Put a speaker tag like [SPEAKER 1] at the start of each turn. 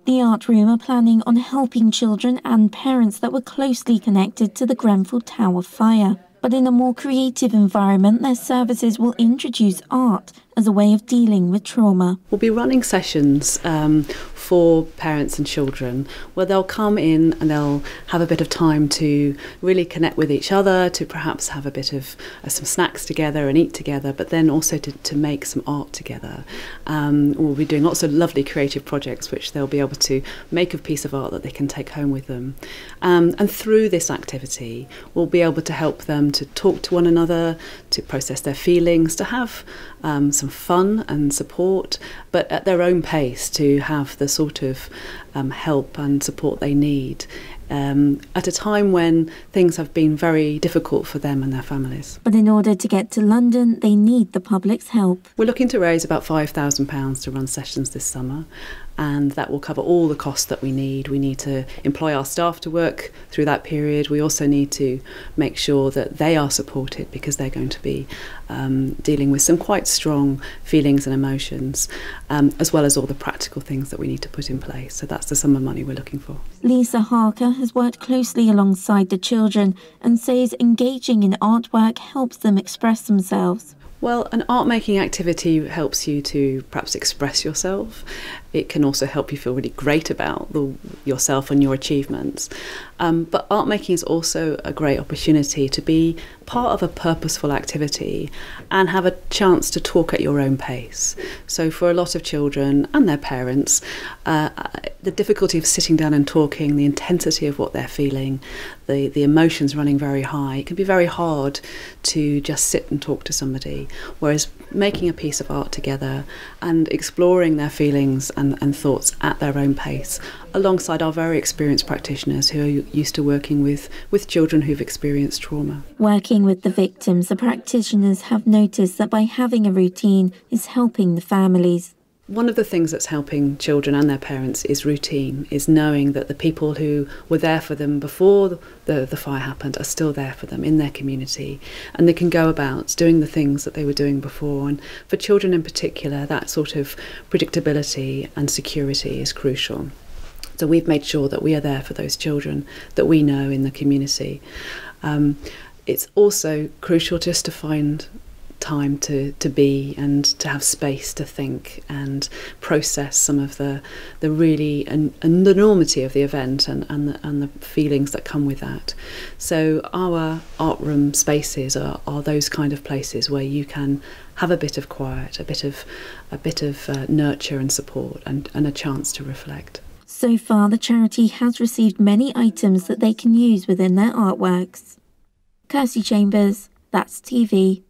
[SPEAKER 1] The art room are planning on helping children and parents that were closely connected to the Grenfell Tower fire. But in a more creative environment, their services will introduce art as a way of dealing with trauma.
[SPEAKER 2] We'll be running sessions for parents and children where they'll come in and they'll have a bit of time to really connect with each other, to perhaps have a bit of some snacks together and eat together, but then also to make some art together. We'll be doing lots of lovely creative projects which they'll be able to make a piece of art that they can take home with them. And through this activity, we'll be able to help them to talk to one another, to process their feelings, to have some fun and support, but at their own pace, to have the sort of help and support they need at a time when things have been very difficult for them and their families.
[SPEAKER 1] But in order to get to London, they need the public's help.
[SPEAKER 2] We're looking to raise about £5,000 to run sessions this summer, and that will cover all the costs that we need. We need to employ our staff to work through that period. We also need to make sure that they are supported because they're going to be dealing with some quite strong feelings and emotions, as well as all the practical things that we need to put in place. So that's the sum of money we're looking for.
[SPEAKER 1] Lisa Harker has worked closely alongside the children and says engaging in artwork helps them express themselves.
[SPEAKER 2] Well, an art-making activity helps you to perhaps express yourself. It can also help you feel really great about yourself and your achievements. But art making is also a great opportunity to be part of a purposeful activity and have a chance to talk at your own pace. So for a lot of children and their parents, the difficulty of sitting down and talking, the intensity of what they're feeling, the emotions running very high, it can be very hard to just sit and talk to somebody. Whereas making a piece of art together and exploring their feelings and thoughts at their own pace, alongside our very experienced practitioners who are used to working with children who've experienced trauma.
[SPEAKER 1] Working with the victims, the practitioners have noticed that by having a routine is helping the families.
[SPEAKER 2] One of the things that's helping children and their parents is routine, is knowing that the people who were there for them before the fire happened are still there for them in their community, and they can go about doing the things that they were doing before. And for children in particular, that sort of predictability and security is crucial. So we've made sure that we are there for those children that we know in the community. It's also crucial just to find time to be and to have space to think and process some of the really and the enormity of the event and the feelings that come with that. So our art room spaces are those kind of places where you can have a bit of quiet, a bit of nurture and support and a chance to reflect.
[SPEAKER 1] So far, the charity has received many items that they can use within their artworks. Kirstie Chambers, That's TV.